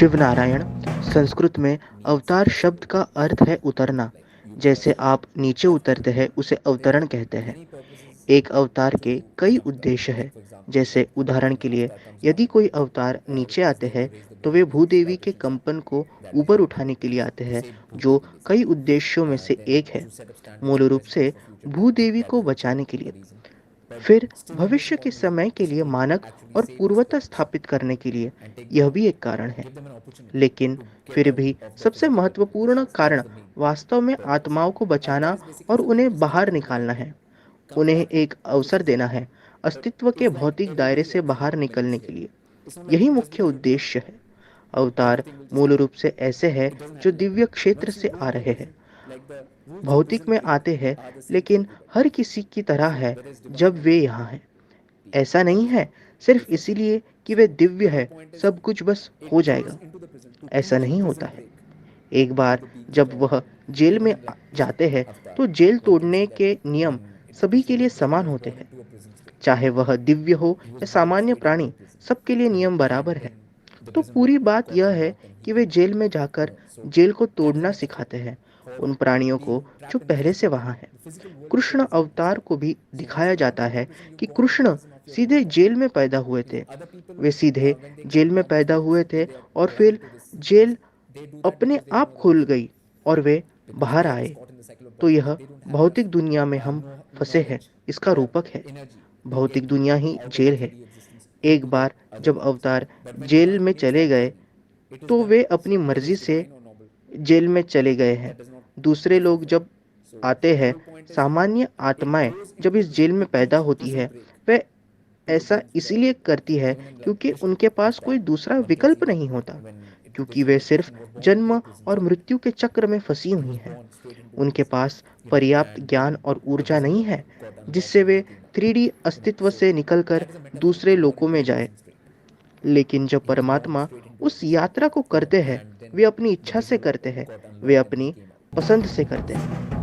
शिव नारायण। संस्कृत में अवतार शब्द का अर्थ है उतरना। जैसे आप नीचे उतरते हैं उसे अवतरण कहते हैं। एक अवतार के कई उद्देश्य हैं। जैसे उदाहरण के लिए, यदि कोई अवतार नीचे आते हैं तो वे भूदेवी के कंपन को ऊपर उठाने के लिए आते हैं, जो कई उद्देश्यों में से एक है। मूल रूप से भूदेवी को बचाने के लिए, फिर भविष्य के समय के लिए मानक और पूर्वता स्थापित करने के लिए, यह भी एक कारण है। लेकिन फिर भी सबसे महत्वपूर्ण कारण वास्तव में आत्माओं को बचाना और उन्हें बाहर निकालना है। उन्हें एक अवसर देना है, अस्तित्व के भौतिक दायरे से बाहर निकलने के लिए। यही मुख्य उद्देश्य है। अवतार मूल रूप से ऐसे हैं जो दिव्य क्षेत्र से आ रहे हैं, भौतिक में आते हैं, लेकिन हर किसी की तरह है जब वे यहाँ हैं। ऐसा नहीं है सिर्फ इसीलिए कि वे दिव्य है, सब कुछ बस हो जाएगा। ऐसा नहीं होता है। एक बार जब वह जेल में जाते हैं तो जेल तोड़ने के नियम सभी के लिए समान होते हैं। चाहे वह दिव्य हो या सामान्य प्राणी, सबके लिए नियम बराबर है। तो पूरी बात यह है कि वे जेल में जाकर जेल को तोड़ना सिखाते हैं उन प्राणियों को जो पहले से वहां हैं। कृष्ण अवतार को भी दिखाया जाता है कि कृष्ण सीधे जेल में पैदा हुए थे। वे सीधे जेल में पैदा हुए थे और फिर जेल अपने आप खुल गई और वे बाहर आए। तो यह भौतिक दुनिया में हम फंसे हैं, इसका रूपक है। भौतिक दुनिया ही जेल है। एक बार जब अवतार जेल में चले गए तो वे अपनी मर्जी से जेल में चले गए हैं। दूसरे लोग जब आते हैं, सामान्य आत्माएं जब इस जेल में पैदा होती है, वे ऐसा इसीलिए करती है क्योंकि उनके पास कोई दूसरा विकल्प नहीं होता, क्योंकि वे सिर्फ जन्म और मृत्यु के चक्र में फंसी हुई हैं। उनके पास पर्याप्त ज्ञान और ऊर्जा नहीं है जिससे वे 3D अस्तित्व से निकलकर दूसरे लोकों में जाए। लेकिन जब परमात्मा उस यात्रा को करते हैं, वे अपनी इच्छा से करते हैं, वे अपनी पसंद से करते हैं।